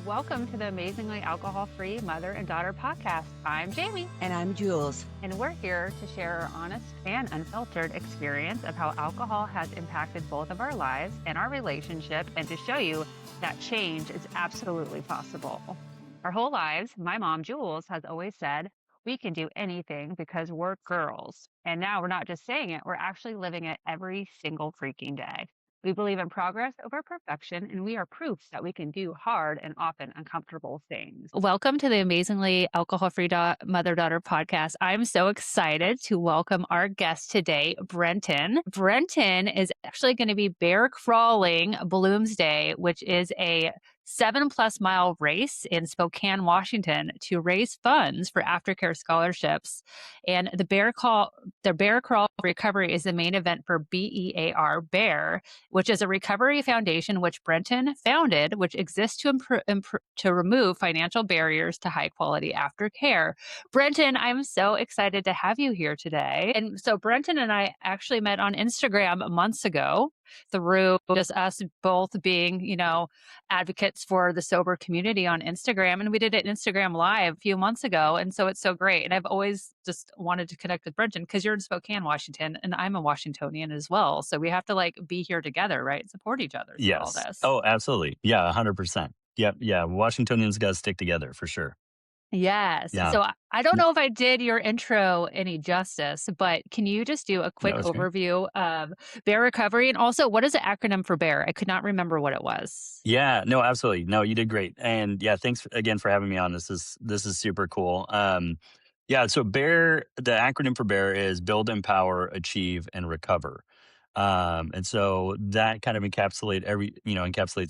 Welcome to the Amazingly Alcohol-Free Mother and Daughter podcast. I'm Jamie. And I'm Jules. And we're here to share our honest and unfiltered experience of how alcohol has impacted both of our lives and our relationship, and to show you that change is absolutely possible. Our whole lives, my mom, Jules, has always said, we can do anything because we're girls. And now we're not just saying it, we're actually living it every single freaking day. We believe in progress over perfection, and we are proof that we can do hard and often uncomfortable things. Welcome to the Amazingly Alcohol-Free Mother-Daughter podcast. I'm so excited to welcome our guest today, Brenton. Brenton is actually going to be bear crawling Bloomsday, which is a 7+ mile race in Spokane, Washington, to raise funds for aftercare scholarships. And the bear crawl recovery is the main event for BEAR, which is a recovery foundation which Brenton founded, which exists to remove financial barriers to high quality aftercare. Brenton, I'm so excited to have you here today. And so Brenton and I actually met on Instagram months ago through just us both being, advocates for the sober community on Instagram. And we did an Instagram Live a few months ago. And so it's so great. And I've always just wanted to connect with Brenton because you're in Spokane, Washington, and I'm a Washingtonian as well. So we have to be here together, right? Support each other through all Yes. this. Oh, absolutely. Yeah, 100%. Yep. Yeah. Washingtonians got to stick together for sure. Yes. Yeah. So I don't know if I did your intro any justice, but can you just do a quick That was great. overview of bear recovery? And also, what is the acronym for bear? I could not remember what it was. Yeah. No, absolutely. No, you did great. And yeah, thanks again for having me on. This is super cool. Yeah. So BEAR, the acronym for BEAR is Build, Empower, Achieve, and Recover. And so that kind of encapsulates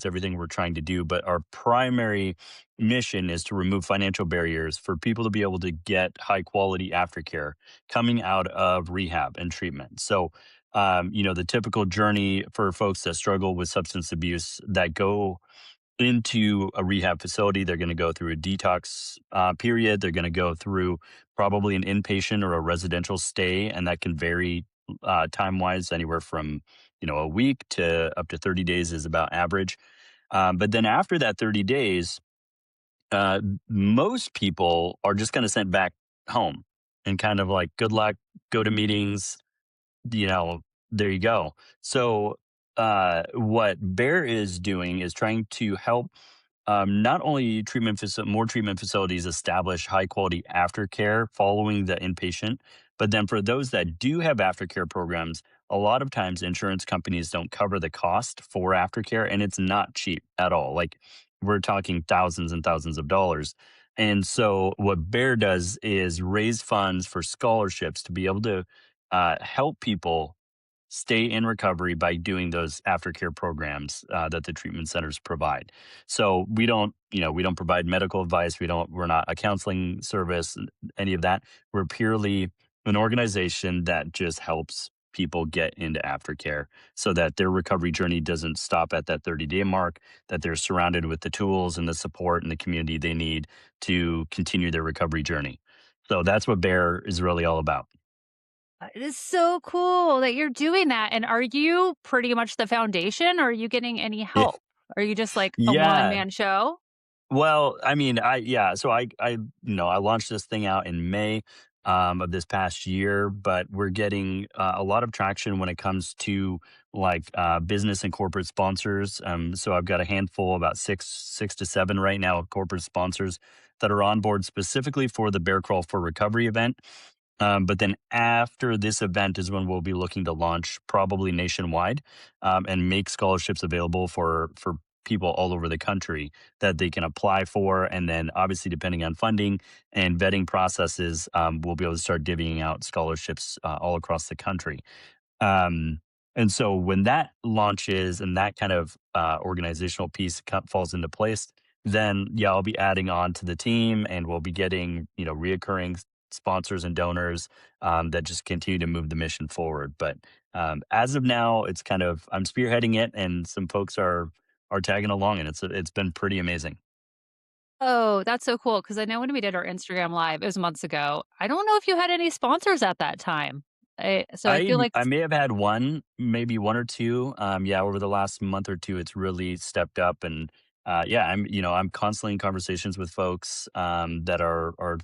everything we're trying to do. But our primary mission is to remove financial barriers for people to be able to get high quality aftercare coming out of rehab and treatment. So, the typical journey for folks that struggle with substance abuse that go into a rehab facility, they're going to go through a detox period. They're going to go through probably an inpatient or a residential stay, and that can vary time wise, anywhere from a week to up to 30 days is about average. But then after that 30 days, uh, most people are just kind of sent back home and kind of like, good luck, go to meetings, you know, there you go. So, what Bear is doing is trying to help not only more treatment facilities establish high quality aftercare following the inpatient, but then for those that do have aftercare programs, a lot of times insurance companies don't cover the cost for aftercare, and it's not cheap at all. Like, we're talking thousands and thousands of dollars. And so, what Bear does is raise funds for scholarships to be able to help people stay in recovery by doing those aftercare programs that the treatment centers provide. So we don't provide medical advice. We're not a counseling service, any of that. We're purely an organization that just helps people get into aftercare so that their recovery journey doesn't stop at that 30-day mark, that they're surrounded with the tools and the support and the community they need to continue their recovery journey. So that's what Bear is really all about. It is so cool that you're doing that. And are you pretty much the foundation, or are you getting any Yeah. help? Are you just like a Yeah. one-man show? Well, I mean, so I launched this thing out in May of this past year, but we're getting a lot of traction when it comes to business and corporate sponsors. So I've got a handful, about six to seven right now, of corporate sponsors that are on board specifically for the Bear Crawl for Recovery event. But then after this event is when we'll be looking to launch probably nationwide, and make scholarships available for people all over the country that they can apply for. And then obviously, depending on funding and vetting processes, we'll be able to start divvying out scholarships all across the country. And so when that launches and that kind of organizational piece falls into place, then yeah, I'll be adding on to the team, and we'll be getting reoccurring sponsors and donors that just continue to move the mission forward. But as of now, it's kind of, I'm spearheading it, and some folks are tagging along, and it's been pretty amazing. Oh, that's so cool. Because I know when we did our Instagram Live, it was months ago. I don't know if you had any sponsors at that time. So I I feel like I may have had one, maybe one or two. Yeah, over the last month or two, it's really stepped up, and yeah, I'm constantly in conversations with folks that are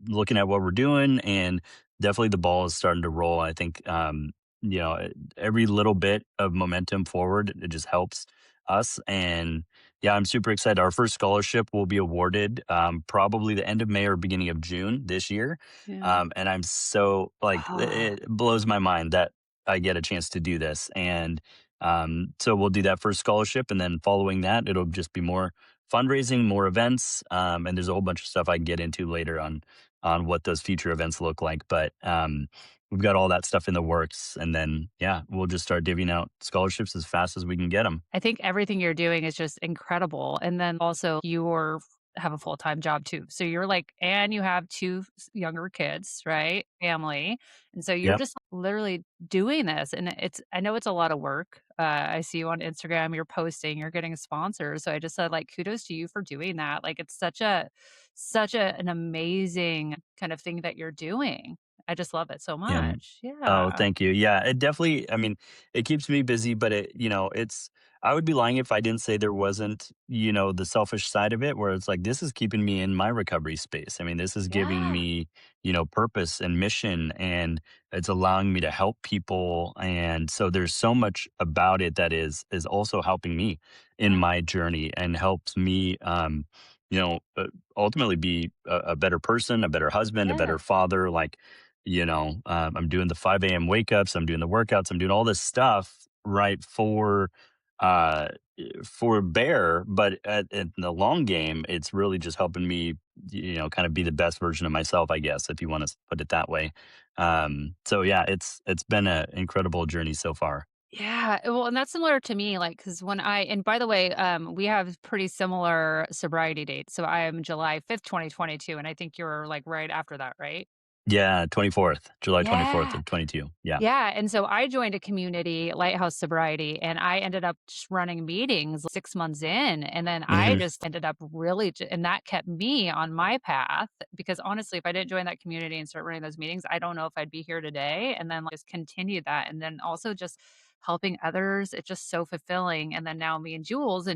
looking at what we're doing, and definitely the ball is starting to roll. I think every little bit of momentum forward, it just helps us. And yeah, I'm super excited. Our first scholarship will be awarded probably the end of May or beginning of June this year. Yeah. And I'm so like Oh, it blows my mind that I get a chance to do this. And so we'll do that first scholarship, and then following that, it'll just be more fundraising, more events, and there's a whole bunch of stuff I can get into later on what those future events look like. But we've got all that stuff in the works, and then yeah, we'll just start divvying out scholarships as fast as we can get them. I think everything you're doing is just incredible. And then also you're have a full-time job too. So you're like and you have 2 younger kids, right? Family. And so you're Yep. just literally doing this and I know it's a lot of work. I see you on Instagram, you're posting, you're getting sponsors. So I just said like kudos to you for doing that. Like it's an amazing kind of thing that you're doing. I just love it so Yeah. much. Oh, Yeah. thank you. Yeah, it definitely, I mean, it keeps me busy, but it's I would be lying if I didn't say there wasn't, the selfish side of it where it's like this is keeping me in my recovery space. I mean, this is giving Yeah. me, purpose and mission, and it's allowing me to help people. And so there's so much about it that is also helping me in Yeah. my journey and helps me you know, uh, ultimately be a better person, a better husband, a Yeah. better father. Like, I'm doing the 5 a.m. wake ups, I'm doing the workouts, I'm doing all this stuff, right, uh, for Bear. But in the long game, it's really just helping me, kind of be the best version of myself, I guess, if you want to put it that way. So yeah, it's been an incredible journey so far. Yeah, well, and that's similar to me, like, because when I and by the way, we have pretty similar sobriety dates. So I am July 5th, 2022, and I think you're, like, right after that, right? Yeah, 24th, July 24th Yeah. of 22. Yeah. Yeah, and so I joined a community, Lighthouse Sobriety, and I ended up just running meetings 6 months in, and then I Hmm. just ended up really j and that kept me on my path because honestly, if I didn't join that community and start running those meetings, I don't know if I'd be here today, and then, like, just continue that, and then also just helping others, it's just so fulfilling, and then now me and Jules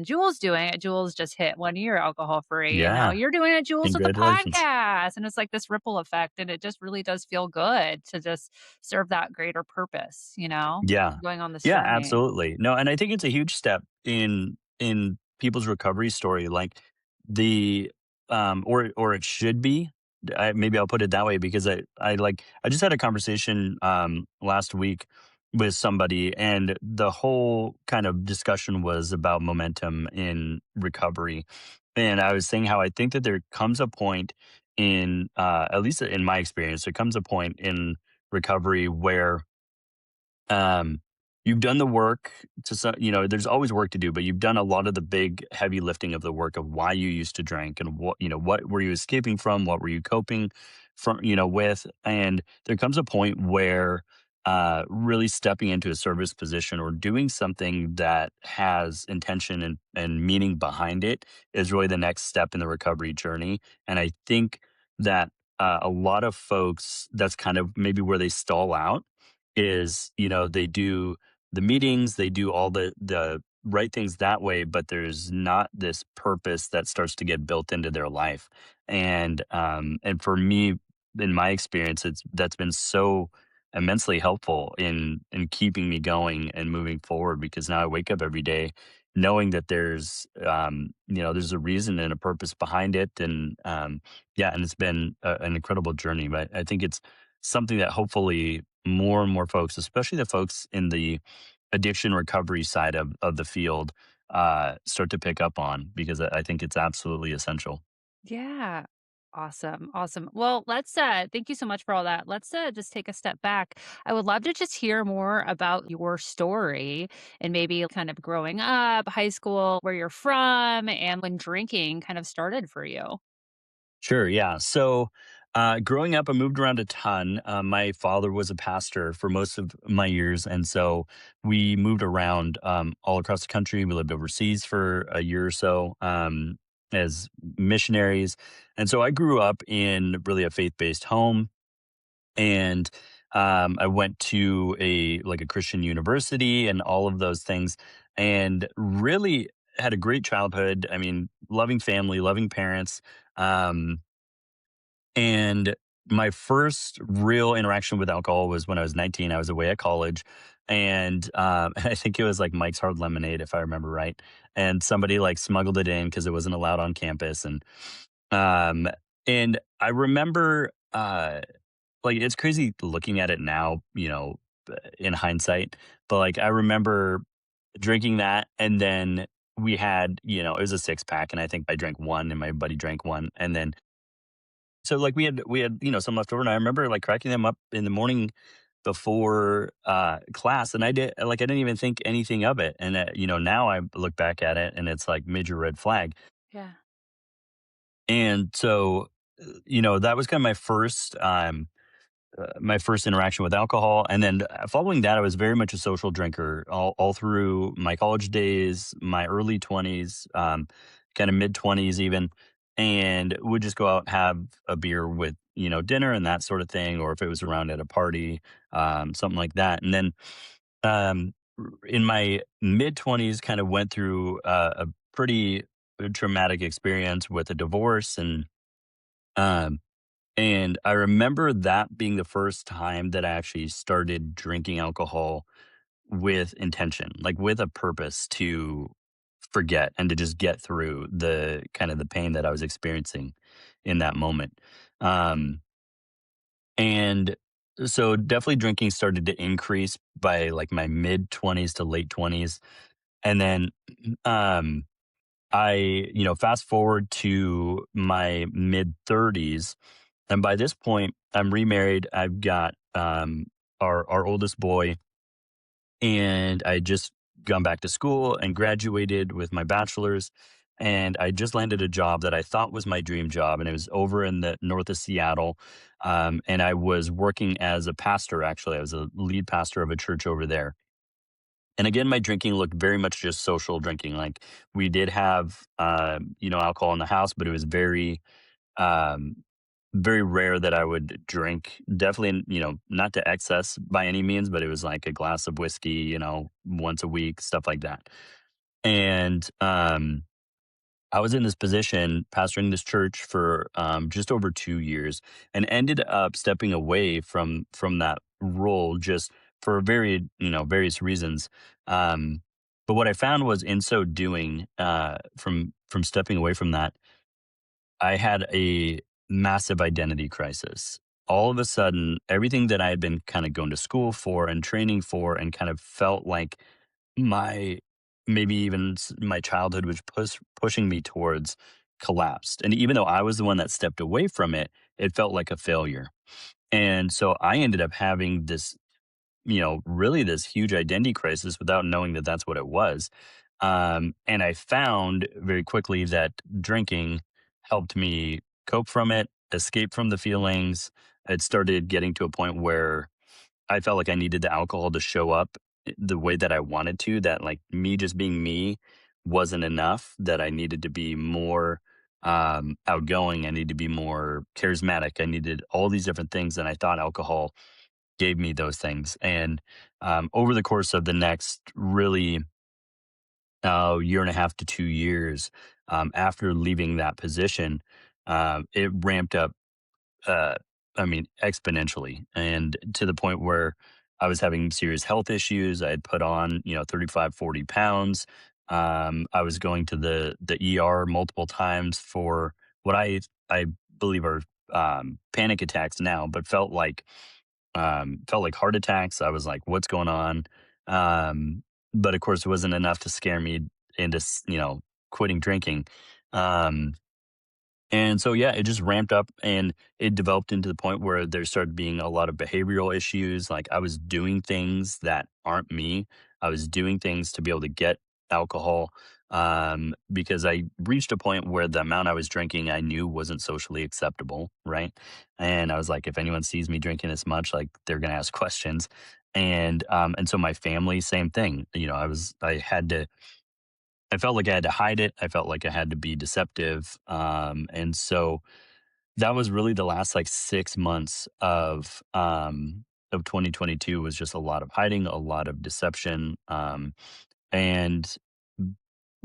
doing it. Jules just hit 1 year alcohol free, and now Yeah. you're doing it, Jules, with the Congratulations. podcast, and it's like this ripple effect, and it just really does feel good to just serve that greater purpose, Yeah. going on this Yeah, journey. absolutely. No, and I think it's a huge step in people's recovery story, like the or it should be. Maybe I'll put it that way because I just had a conversation last week with somebody, and the whole kind of discussion was about momentum in recovery. And I was saying how I think that there comes a point in at least in my experience, there comes a point in recovery where um, you've done the work there's always work to do, but you've done a lot of the big heavy lifting of the work of why you used to drink and what were you escaping from, what were you coping from, with. And there comes a point where really stepping into a service position or doing something that has intention and meaning behind it is really the next step in the recovery journey. And I think that a lot of folks, that's kind of maybe where they stall out is, they do the meetings, they do all the right things that way, but there's not this purpose that starts to get built into their life. And for me, in my experience, that's been so immensely helpful in keeping me going and moving forward, because now I wake up every day knowing that there's a reason and a purpose behind it. And yeah, and it's been an incredible journey. But I think it's something that hopefully more and more folks, especially the folks in the addiction recovery side of the field, start to pick up on, because I think it's absolutely essential. Yeah. Awesome, awesome. Well, thank you so much for all that. Let's, just take a step back. I would love to just hear more about your story and maybe kind of growing up, high school, where you're from, and when drinking kind of started for you. Sure. Yeah. So, growing up, I moved around a ton. My father was a pastor for most of my years, and so we moved around all across the country. We lived overseas for a year or so as missionaries, and so I grew up in really a faith-based home. And I went to a Christian university and all of those things, and really. had a great childhood. I mean, loving family, loving parents. Um, and my first real interaction with alcohol was when I was 19. I was away at college, and I think it was like Mike's Hard Lemonade, if I remember right. And somebody like smuggled it in because it wasn't allowed on campus, um, and I remember like it's crazy looking at it now, in hindsight. But like I remember drinking that, and then we had, it was a 6 pack, and I think I drank one, and my buddy drank one, and then so, like, we had, some left over, and I remember, like, cracking them up in the morning before, class, and I didn't even think anything of it, and, now I look back at it, and it's, like, major red flag, Yeah. and so, that was kinda my first interaction with alcohol, and then following that, I was very much a social drinker all through my college days, my early 20s, kind of mid 20s even, and would just go out and have a beer with dinner and that sort of thing, or if it was around at a party, something like that. And then in my mid 20s, kind of went through a pretty traumatic experience with a divorce um, and I remember that being the first time that I actually started drinking alcohol with intention, like with a purpose to forget and to just get through the kind of the pain that I was experiencing in that moment. Um, and so definitely drinking started to increase by like my mid 20s to late 20s. And then um, fast forward to my mid 30s, and by this point, I'm remarried. I've got our oldest boy, and I just gone back to school and graduated with my bachelor's. And I just landed a job that I thought was my dream job, and it was over in the north of Seattle. And I was working as a pastor. Actually, I was a lead pastor of a church over there. And again, my drinking looked very much just social drinking. Like we did have, alcohol in the house, but it was um, very rare that I would drink. Definitely, not to excess by any means, but it was like a glass of whiskey, once a week, stuff like that. And I was in this position pastoring this church for just over 2 years, and ended up stepping away from that role just for various reasons. Um, but what I found was in so doing, from stepping away from that, I had a massive identity crisis. All of a sudden, everything that I had been kind of going to school for and training for and kind of felt like my maybe even my childhood was pushing me towards collapsed. And even though I was the one that stepped away from it, it felt like a failure. And so I ended up having this, really this huge identity crisis without knowing that that's what it was. And I found very quickly that drinking helped me cope from it, escape from the feelings. It started getting to a point where I felt like I needed the alcohol to show up the way that I wanted to, that like me just being me wasn't enough, that I needed to be more outgoing. I needed to be more charismatic. I needed all these different things. And I thought alcohol gave me those things. And over the course of the next really year and a half to 2 years after leaving that position, it ramped up, uh, I mean, exponentially, and to the point where I was having serious health issues. I had put on, 35, 40 pounds. I was going to the ER multiple times for what I believe are panic attacks now, but felt like heart attacks. I was like, "What's going on?" Um, but of course, it wasn't enough to scare me into quitting drinking. Um, and so, yeah, it just ramped up, and it developed into the point where there started being a lot of behavioral issues. Like I was doing things that aren't me. I was doing things to be able to get alcohol, because I reached a point where the amount I was drinking I knew wasn't socially acceptable. Right. And I was like, if anyone sees me drinking this much, like they're going to ask questions. And so my family, same thing. I felt like I had to hide it. I felt like I had to be deceptive. And so that was really the last like 6 months of 2022 was just a lot of hiding, a lot of deception. And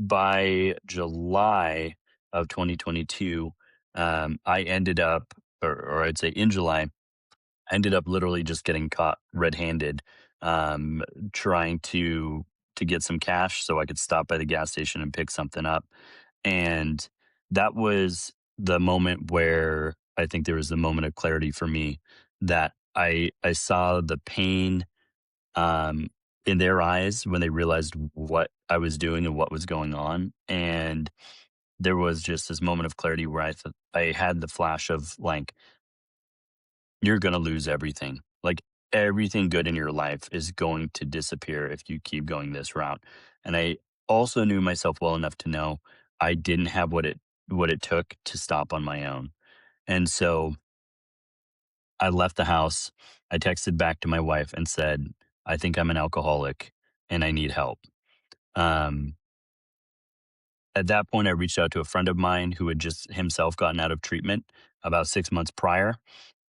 by July of 2022, I ended up, or I'd say in July, I ended up literally just getting caught red-handed, um, trying to get some cash so I could stop by the gas station and pick something up. And that was the moment where I think there was the moment of clarity for me that I saw the pain um, in their eyes when they realized what I was doing and what was going on. And there was just this moment of clarity where I had the flash of like, you're going to lose everything. Like everything good in your life is going to disappear if you keep going this route. And I also knew myself well enough to know I didn't have what it took to stop on my own. And so I left the house. I texted back to my wife and said, I think I'm an alcoholic and I need help. Um, at that point, I reached out to a friend of mine who had just himself gotten out of treatment about 6 months prior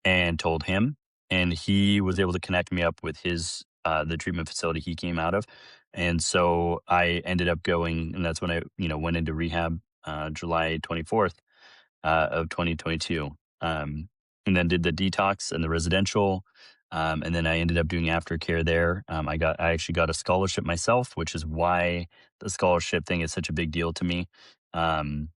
and told him, and he was able to connect me up with his the treatment facility he came out of. And so I ended up going, and that's when I, went into rehab July 24th of 2022. Um, and then did the detox and the residential. And then I ended up doing aftercare there. I actually got a scholarship myself, which is why the scholarship thing is such a big deal to me. Um,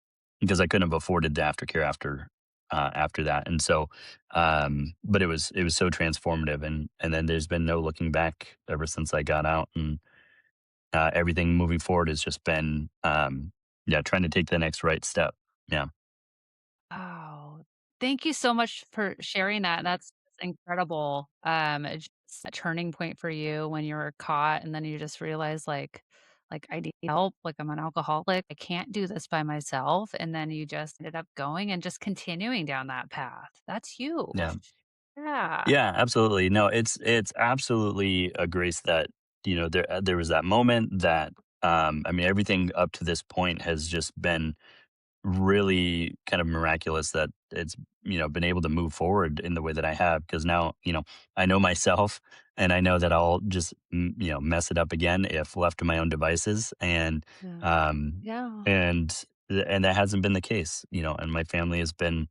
because I couldn't have afforded the aftercare after that. And so, but it was so transformative. And then there's been no looking back ever since I got out. And everything moving forward has just been, yeah, trying to take the next right step. Yeah. Oh, thank you so much for sharing that. That's incredible. It's just a turning point for you when you were caught, and then you just realized, like I need help. Like I'm an alcoholic. I can't do this by myself. And then you just ended up going and just continuing down that path. That's Yeah. huge. Yeah. Yeah, absolutely. No, it's absolutely a grace that, there was that moment that, I mean, everything up to this point has just been really kind of miraculous that it's, been able to move forward in the way that I have. Because now, I know myself and I know that I'll just, mess it up again if left to my own devices. Yeah. Um, Yeah. and, and that hasn't been the case, and my family has been,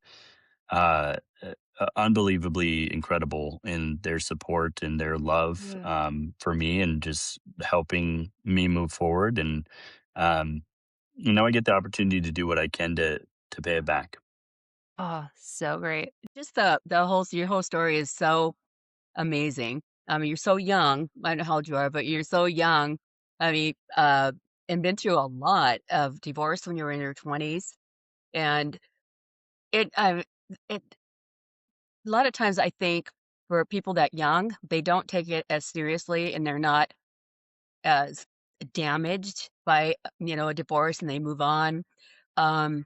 uh, unbelievably incredible in their support and their love Yeah. for me and just helping me move forward. And um, I get the opportunity to do what I can to pay it back. Oh, so great. Just the whole your whole story is so amazing. I mean, you're so young. I don't know how old you are, but you're so young. I mean, and been through a lot of divorce when you were in your 20s. And it, it, a lot of times I think for people that young, they don't take it as seriously and they're not as damaged by, a divorce and they move on. Um,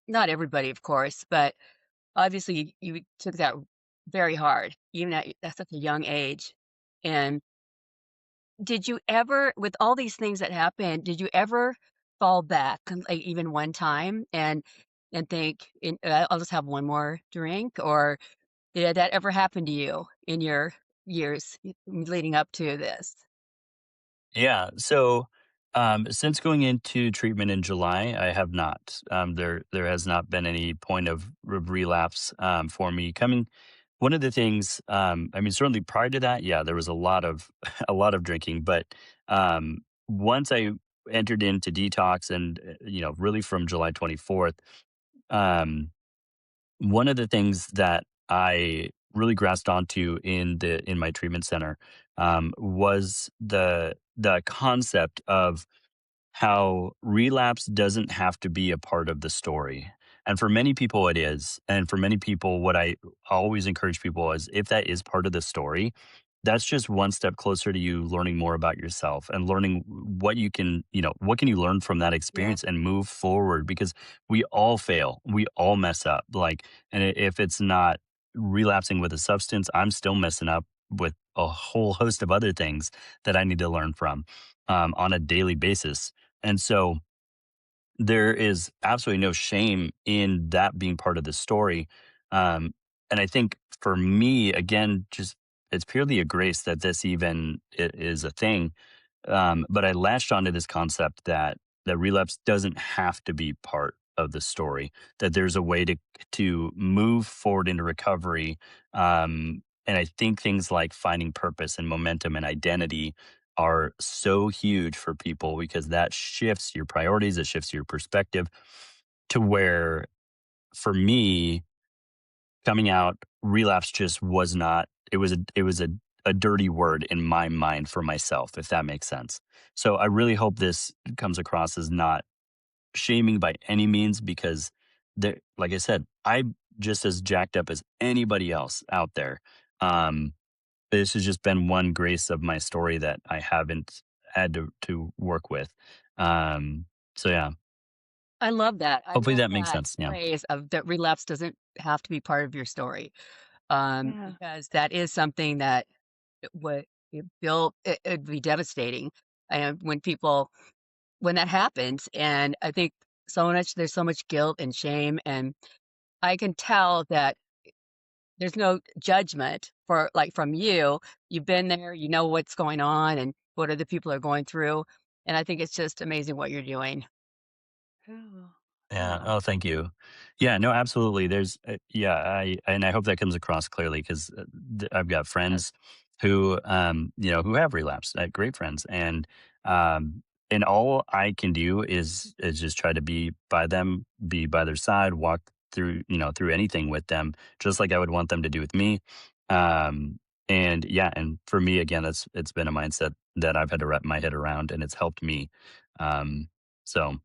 Not everybody, of course, but obviously, you took that very hard, even at such a young age. And did you ever, with all these things that happened, did you ever fall back, like even one time, and think, "I'll just have one more drink," or did that ever happen to you in your years leading up to this? Yeah. So since going into treatment in July, I have not. There has not been any point of relapse for me coming. One of the things, I mean, certainly prior to that, yeah, there was a lot of a lot of drinking. But once I entered into detox, and really from July 24th, um, one of the things that I really grasped onto in my treatment center was the concept of how relapse doesn't have to be a part of the story. And for many people, it is. And for many people, what I always encourage people is if that is part of the story, that's just one step closer to you learning more about yourself and learning what you can, what can you learn from that Yeah, experience and move forward because we all fail. We all mess up. Like, and if it's not relapsing with a substance, I'm still messing up with a whole host of other things that I need to learn from on a daily basis. And so there is absolutely no shame in that being part of the story. Um, and I think for me, again, just it's purely a grace that this even is a thing. But I latched onto this concept that that relapse doesn't have to be part of the story, that there's a way to move forward into recovery. And I think things like finding purpose and momentum and identity are so huge for people because that shifts your priorities, it shifts your perspective to where for me, coming out, relapse just was not, it was a dirty word in my mind for myself, if that makes sense. So I really hope this comes across as not shaming by any means because there, like I said, I'm just as jacked up as anybody else out there. Um, this has just been one grace of my story that I haven't had to work with. Um, so yeah, I love that. I hopefully love that makes that sense. Yeah. phrase of that relapse doesn't have to be part of your story. Yeah. Because that is something that would it'd be devastating. And when that happens, and I think there's so much guilt and shame, and I can tell that there's no judgment for like from you. You've been there, you know what's going on and what other people are going through. And I think it's just amazing what you're doing. Oh, Yeah. yeah. Oh, thank you. Yeah. No, absolutely. There's, yeah. I hope that comes across clearly because I've got Yes. friends who, who have relapsed, great friends, um, and all I can do is just try to be by them, be by their side, walk through, through anything with them, just like I would want them to do with me. Um, and yeah, and for me, again, it's been a mindset that I've had to wrap my head around, and it's helped me. Um, so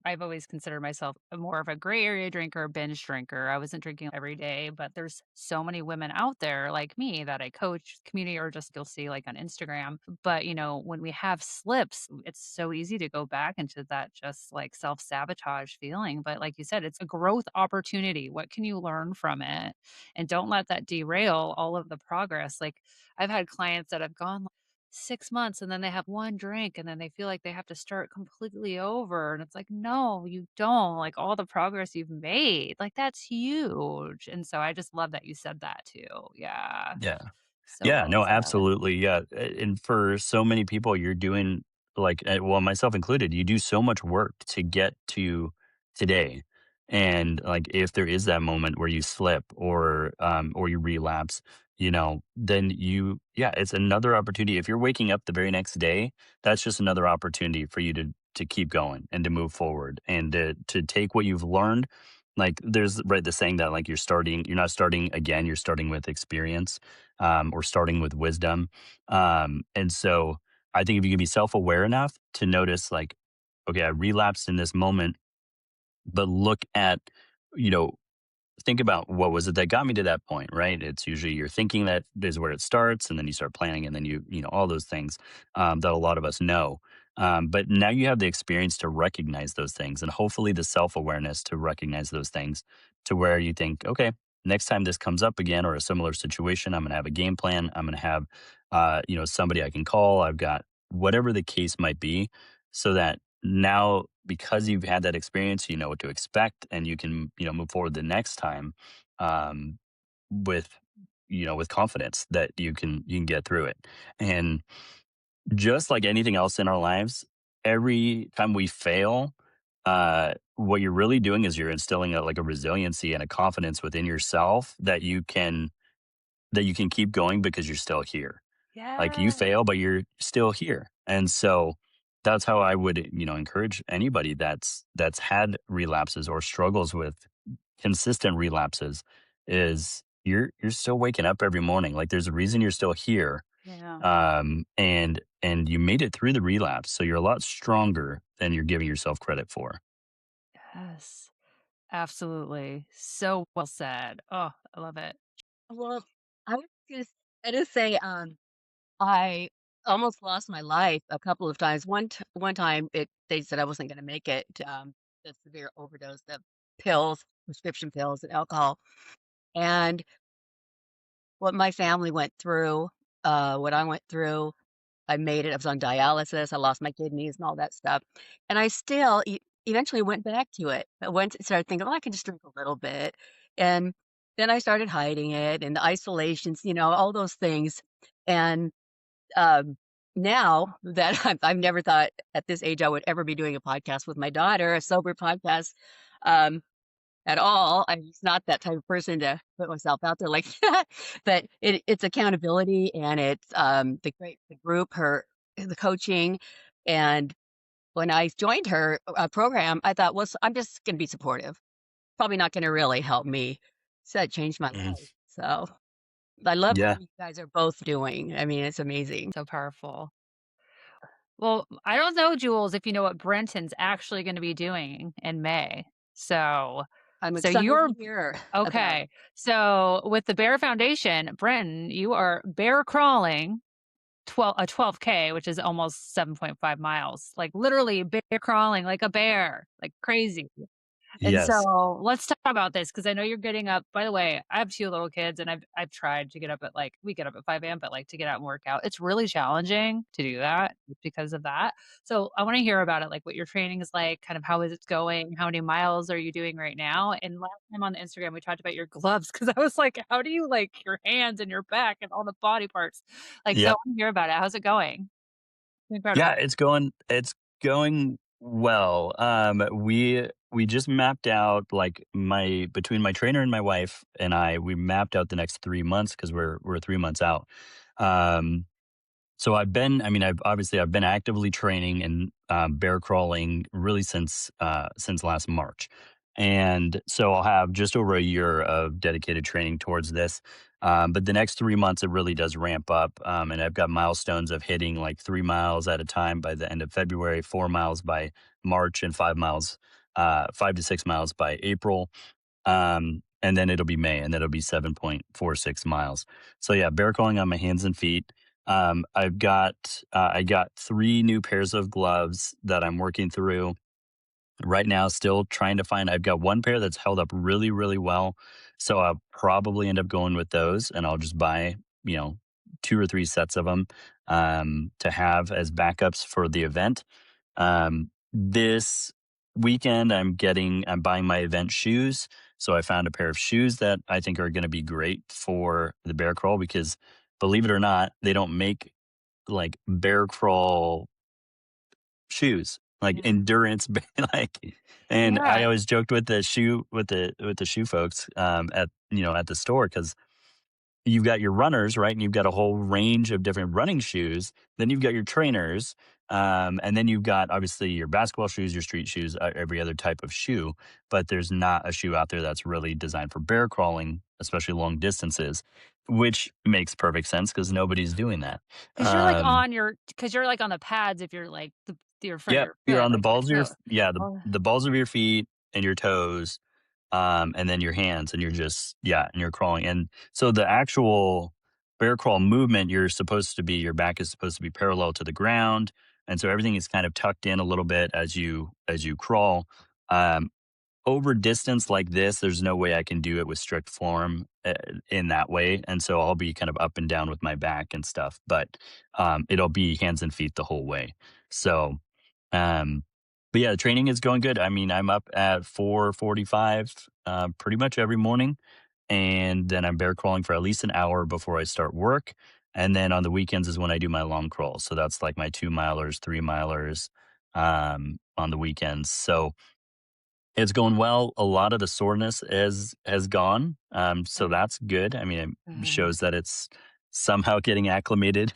I've always considered myself more of a gray area drinker, binge drinker. I wasn't drinking every day, but there's so many women out there like me that I coach community or just you'll see like on Instagram. But when we have slips, it's so easy to go back into that just like self-sabotage feeling. But like you said, it's a growth opportunity. What can you learn from it? And don't let that derail all of the progress. Like I've had clients that have gone 6 months and then they have 1 drink and then they feel like they have to start completely over, and it's like, "No, you don't, like, all the progress you've made, like, that's huge." And so I just love that you said that too. Yeah. yeah. So Yeah, well no, said. absolutely. Yeah. And for so many people, you're doing like, well, myself included, you do so much work to get to today. And like, if there is that moment where you slip or you relapse, then yeah, it's another opportunity. If you're waking up the very next day, that's just another opportunity for you to keep going and to move forward and to take what you've learned. Like, there's right the saying that like you're not starting again, you're starting with experience or starting with wisdom. And so I think if you can be self aware enough to notice, like, okay, I relapsed in this moment, but look at, you know, think about what was it that got me to that point, right? It's usually your thinking that is where it starts, and then you start planning, and then all those things that a lot of us know. But now you have the experience to recognize those things, and hopefully the self awareness to recognize those things, to where you think, okay, next time this comes up again or a similar situation, I'm going to have a game plan. I'm going to have, somebody I can call. I've got whatever the case might be, so that now because you've had that experience, you know what to expect, and you can move forward the next time um, with with confidence that you can get through it. And just like anything else in our lives, every time we fail, what you're really doing is you're instilling like a resiliency and a confidence within yourself that you can keep going because you're still here. Like, you Yeah. fail, but you're still here. And so that's how I would, encourage anybody that's had relapses or struggles with consistent relapses is you're still waking up every morning. Like, there's a reason you're still here. Yeah. And you made it through the relapse. So you're a lot stronger than you're giving yourself credit for. Yes. Absolutely. So well said. Oh, I love it. Well, I would just I just say I almost lost my life a couple of times. One time they said I wasn't going to make it. The severe overdose of pills, prescription pills, and alcohol, and what my family went through, what I went through. I made it. I was on dialysis. I lost my kidneys and all that stuff, and I still eventually went back to it. I went started thinking, oh, I can just drink a little bit, and then I started hiding it and the isolations, all those things, and um, now that I've never thought at this age I would ever be doing a podcast with my daughter, a sober podcast, um, at all. I'm just not that type of person to put myself out there like that. But it's accountability and it's the group, the coaching. And when I joined her program, I thought, well, I'm just going to be supportive. Probably not going to really help me. So it changed my Mhm. life. So I love Yeah. what you guys are both doing. I mean, it's amazing. So powerful. Well, I don't know, Jules, if you know what Brenton's actually gonna be doing in May. So I'm so excited you're to hear about okay. it. So with the Bear Foundation, Brenton, you are bear crawling 12K, which is almost 7.5 miles. Like literally bear crawling like a bear, like crazy. And Yes. so let's talk about this because I know you're getting up. By the way, I have 2 little kids and I've tried to get up at like we get up at 5 a.m., but like to get out and work out. It's really challenging to do that because of that. So I want to hear about it, like what your training is like, kind of how is it going, how many miles are you doing right now? And last time on Instagram we talked about your gloves because I was like, how do you like your hands and your back and all the body parts? Like, so I Yep. want to hear about it. How's it going? Yeah, Incredible. it's going well. We just mapped out like my between my trainer and my wife and we mapped out the next 3 months because we're 3 months out. Um, So I've been actively training and bear crawling really since last March, and so I'll have just over a year of dedicated training towards this. But the next 3 months, it really does ramp up, and I've got milestones of hitting like 3 miles at a time by the end of February, 4 miles by March, and 5 miles, 5 to 6 miles by April. And then it'll be May, and then it'll be 7.46 miles. So yeah, bear crawling on my hands and feet. I got 3 new pairs of gloves that I'm working through right now. Still trying to find. I've got 1 pair that's held up really, really well. So I'll probably end up going with those, and I'll just buy, you know, 2 or 3 sets of them to have as backups for the event. This weekend, I'm buying my event shoes. So I found a pair of shoes that I think are going to be great for the bear crawl because, believe it or not, they don't make like bear crawl shoes, like Yeah. endurance, like. And I Yeah. always joked with the shoe folks at the store because you've got your runners, right? And you've got a whole range of different running shoes. Then you've got your trainers. And then you've got obviously your basketball shoes, your street shoes, every other type of shoe. But there's not a shoe out there that's really designed for bear crawling, especially long distances, which makes perfect sense because nobody's doing that. Because you're like Um, on your because you're like on the pads if you're like your front of yep, your you're foot, on the like your balls of toe. Oh, the balls of your feet and your toes, and then your hands, and and you're crawling. And so the actual bear crawl movement, your back is supposed to be parallel to the ground, and so everything is kind of tucked in a little bit as you crawl. Um, Over distance like this, there's no way I can do it with strict form in that way, and so I'll be kind of up and down with my back and stuff. But it'll be hands and feet the whole way. So um, but yeah, the training is going good. I mean, I'm up at 4:45 pretty much every morning, and then I'm bear crawling for at least an hour before I start work. And then on the weekends is when I do my long crawls. So that's like my 2 milers, 3 milers on the weekends. So it's going well. A lot of the soreness has gone. So okay. that's good. I mean, it shows that it's somehow getting acclimated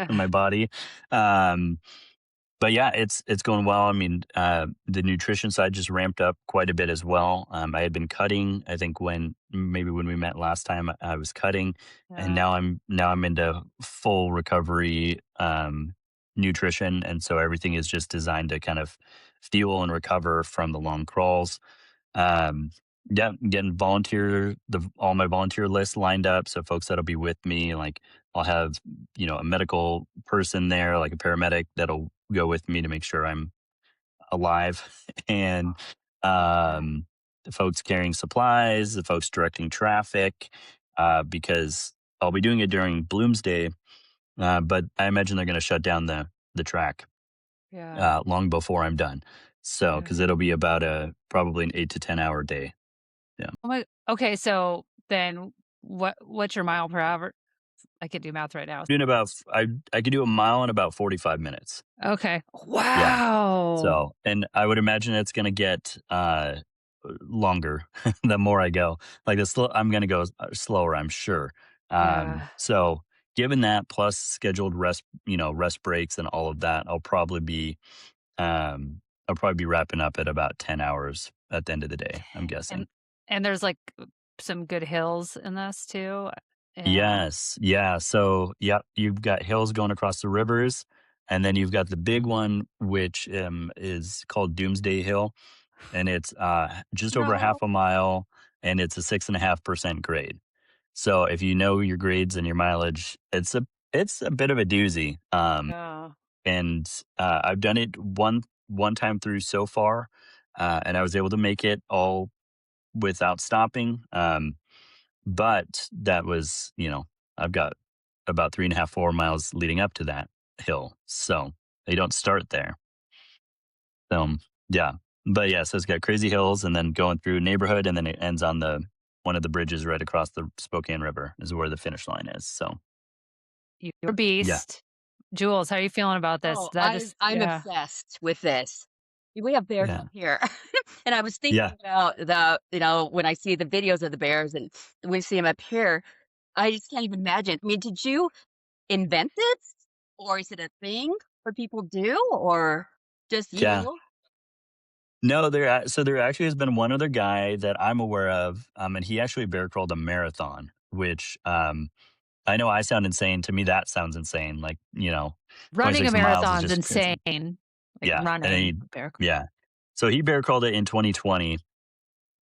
in my body. Um, but yeah, it's going well. I mean, the nutrition side just ramped up quite a bit as well. I had been cutting. I think when we met last time, I was cutting, and Yeah. now I'm into full recovery nutrition, and so everything is just designed to kind of fuel and recover from the long crawls. Um, yeah, getting all my volunteer lists lined up. So folks that'll be with me, like I'll have, a medical person there, like a paramedic that'll go with me to make sure I'm alive. And Yeah. the folks carrying supplies, the folks directing traffic, because I'll be doing it during Bloomsday, but I imagine they're going to shut down the track Yeah. long before I'm done. So, Yeah. because it'll be about probably an 8 to 10 hour day. Yeah. Oh my okay, so then what's your mile per hour? I could do math right now. Doing about I could do a mile in about 45 minutes. Okay. Yeah. Wow. So, and I would imagine it's gonna get longer the more I go. Like I'm gonna go slower, I'm sure. Yeah. So given that plus scheduled rest breaks and all of that, I'll probably be wrapping up at about 10 hours at the end of the day, I'm And guessing. and there's like some good hills in this too. Yeah. Yes. Yeah. So, yeah, you've got hills going across the rivers, and then you've got the big one, which is called Doomsday Hill, and it's just over No. half a mile, and it's a 6.5% grade. So, if you know your grades and your mileage, it's a bit of a doozy. Yeah. And I've done it one time through so far, and I was able to make it all without stopping. But that was, I've got about 3.5, 4 miles leading up to that hill. So they don't start there. So yeah. But yeah, so it's got crazy hills and then going through a neighborhood and then it ends on the one of the bridges right across the Spokane River is where the finish line is. So You're a yeah. beast. Jules, how are you feeling about this? Oh, That just I'm yeah. obsessed with this. We have bears Yeah. out here. And I was Yeah. thinking about when I see the videos of the bears and we see them up here, I just can't even imagine. I mean, did you invent this? Or is it a thing for people do? Or just Yeah. you? No, so there actually has been one other guy that I'm aware of, and he actually bear crawled a marathon, which I know I sound insane. To me, that sounds insane. Like, Running a 26 miles is marathon's just crazy. insane. Like Yeah, and then running a bear. yeah. So he bear crawled it in 2020,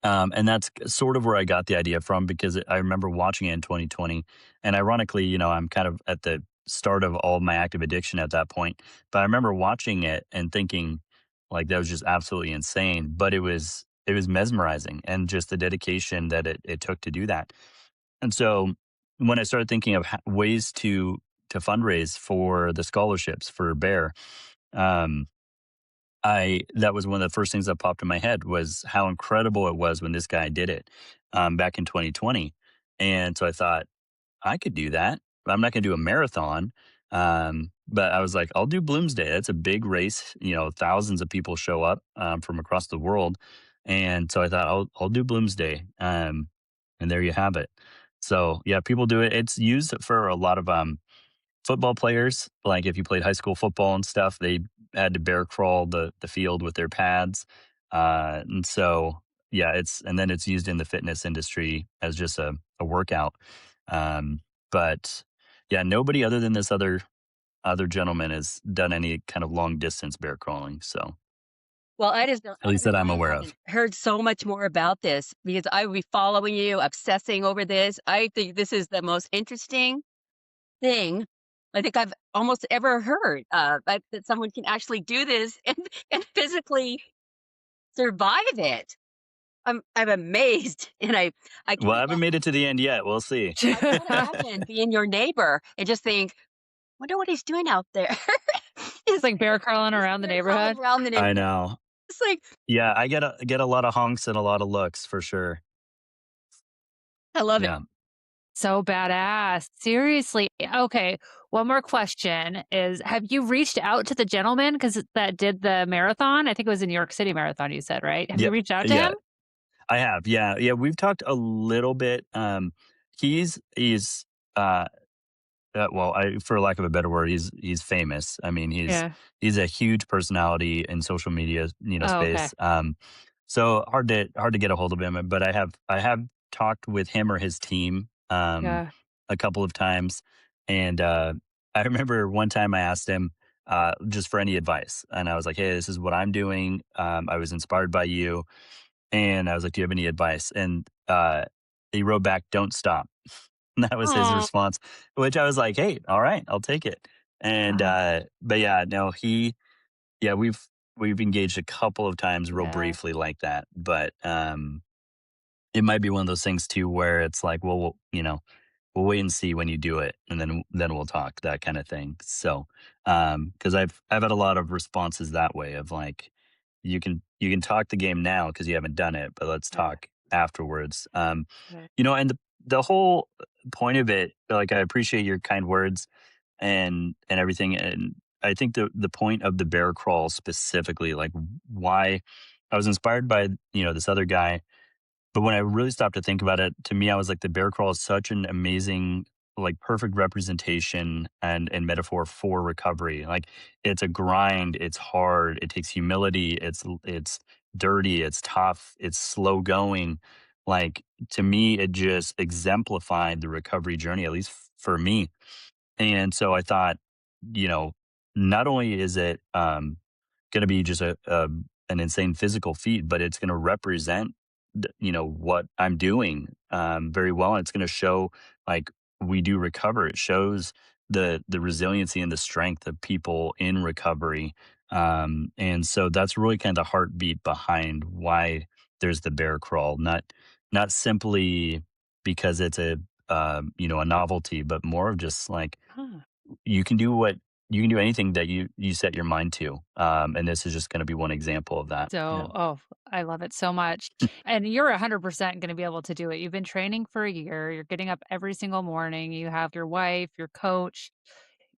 and that's sort of where I got the idea from because I remember watching it in 2020, and ironically, I'm kind of at the start of all my active addiction at that point. But I remember watching it and thinking, like, that was just absolutely insane. But it was mesmerizing, and just the dedication that it took to do that. And so when I started thinking of ways to fundraise for the scholarships for Bear, um, I that was one of the first things that popped in my head was how incredible it was when this guy did it back in 2020. And so I thought I could do that. I'm not going to do a marathon, but I was like, I'll do Bloomsday. That's a big race. Thousands of people show up from across the world, and so I thought I'll do Bloomsday. And there you have it. So yeah, people do it. It's used for a lot of football players. Like if you played high school football and stuff, they had to bear crawl the field with their pads. And so yeah, it's used in the fitness industry as just a workout. Um, but yeah, nobody other than this other gentleman has done any kind of long distance bear crawling. So Well, at I least don't know that I'm why I aware haven't of. heard so much more about this because I will be following you, obsessing over this. I think this is the most interesting thing I think I've almost ever heard, that someone can actually do this and physically survive it. I'm amazed, and I Well, I can't haven't made it to the end yet. We'll see. I can't imagine being your neighbor and just think, "Wonder what he's doing out there." It's Is like bear crawling is around the there crawling neighborhood. around the I neighborhood? know. It's like, Yeah, I get a lot of honks and a lot of looks for sure. I love it. Yeah. So badass. Seriously. Okay. One more question is have you reached out to the gentleman because that did the marathon? I think it was in New York City Marathon, you said, right? Have you Yep. reached out to Yeah. him? I have. Yeah. Yeah. We've talked a little bit. He's uh, well, for lack of a better word, he's famous. I mean, he's Yeah. he's a huge personality in social media, Oh, okay. space. So hard to get a hold of him. But I have talked with him or his team Yeah. a couple of times, and I remember one time I asked him just for any advice, and I was like, "Hey, this is what I'm doing. I was inspired by you." And I was like, "Do you have any advice?" And he wrote back, "Don't stop." And that was his Oh, response, which I was like, "Hey, all right, I'll take it." And uh, but yeah, no, yeah, we've engaged a couple of times real yeah. briefly like that, but it might be one of those things too where it's like, well, we'll wait and see when you do it, and then we'll talk, that kind of thing. So, because I've had a lot of responses that way of like, you can talk the game now because you haven't done it, but let's Yeah. talk afterwards. Yeah. And the whole point of it, like, I appreciate your kind words and everything, and I think the point of the bear crawl specifically, like, why I was inspired by, this other guy, but when I really stopped to think about it, to me, I was like, the bear crawl is such an amazing, like, perfect representation and metaphor for recovery. Like, it's a grind, it's hard, it takes humility, it's dirty, it's tough, it's slow going. Like, to me, it just exemplified the recovery journey, at least for me. And so I thought, you know, not only is it going to be just an insane physical feat, but it's going to represent, what I'm doing very well. It's going to show like we do recover. It shows the resiliency and the strength of people in recovery. And so that's really kind of the heartbeat behind why there's the bear crawl, not simply because it's a novelty, but more of just like Huh. you can do anything that you set your mind to, and this is just gonna be one example of that. Yeah. So, oh, I love it so much. And you're 100% going to be able to do it. You've been training for a year. You're getting up every single morning. You have your wife, your coach.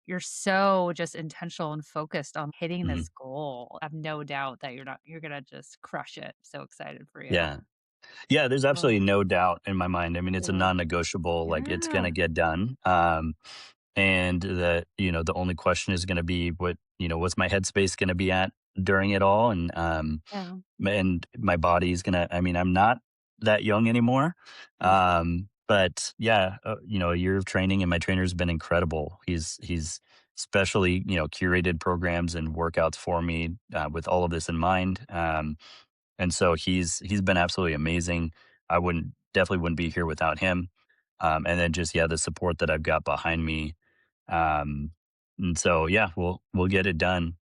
You're so just intentional and focused on hitting Mhm. this goal. I have no doubt that you're going to just crush it. So excited for you. Yeah. Yeah, there's Oh, absolutely no doubt in my mind. I mean, it's a yeah. non-negotiable, like, it's Yeah. gonna get done, and the only question is gonna be what's my headspace gonna be at during it all, Yeah. and my body's gonna I mean, I'm not that young anymore, but yeah, a year of training, and my trainer's been incredible. He's specially, curated programs and workouts for me, with all of this in mind, and so he's been absolutely amazing. I wouldn't definitely wouldn't be here without him. And then just the support that I've got behind me. Um, and so yeah, we'll get it done.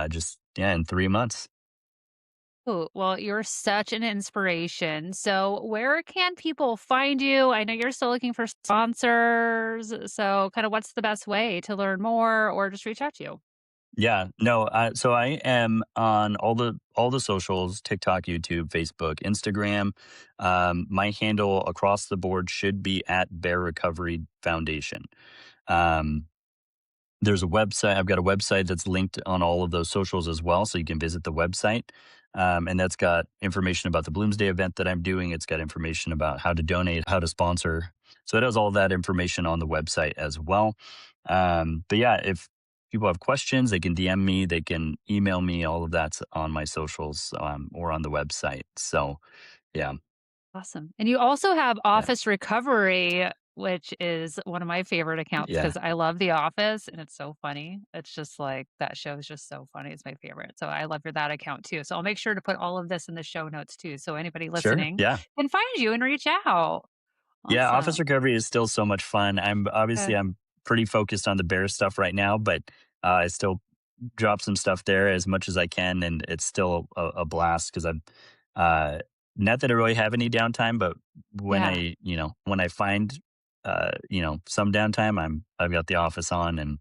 Just yeah, in 3 months. Oh, well, you're such an inspiration. So, where can people find you? I know you're still looking for sponsors. So, kind of what's the best way to learn more or just reach out to you? Yeah, no. So I am on all the socials: TikTok, YouTube, Facebook, Instagram. My handle across the board should be at Bear Recovery Foundation. Um, There's a website. I've got a website that's linked on all of those socials as well, so you can visit the website. And that's got information about the Bloomsday event that I'm doing. It's got information about how to donate, how to sponsor. So it has all that information on the website as well. But yeah, if people have questions, they can DM me, they can email me. All of that's on my socials, or on the website. So yeah, Awesome. And you also have yeah, Office Recovery, which is one of my favorite accounts yeah. because I love The Office and it's so funny. It's just like that show is just so funny. It's my favorite. So I love your that account too. So I'll make sure to put all of this in the show notes too. So anybody Sure. listening Yeah. can find you and reach out. Yeah, office Awesome. recovery is still so much fun. I'm pretty focused on the bear stuff right now, but I still drop some stuff there as much as I can, and it's still a blast because I'm uh, not that I really have any downtime, but Yeah. when I find some downtime, I've got the office on, and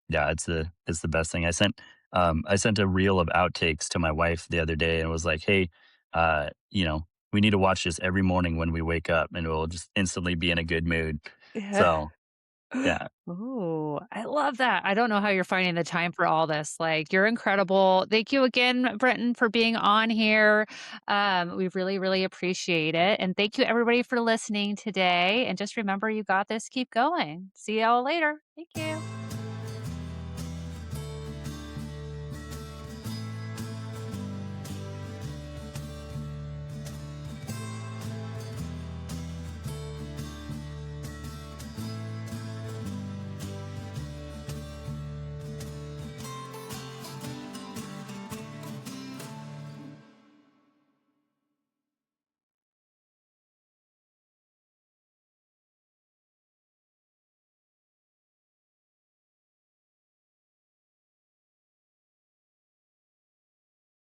yeah, it's the best thing. I sent a reel of outtakes to my wife the other day and was like, hey, uh, you know, we need to watch this every morning when we wake up, and we'll just instantly be in a good mood. Yeah. So yeah, Oh, I love that. I don't know how you're finding the time for all this. Like, you're incredible. Thank you again, Brenton, for being on here. We really, really appreciate it. And thank you, everybody, for listening today. And just remember, you got this. Keep going. See y'all later. Thank you.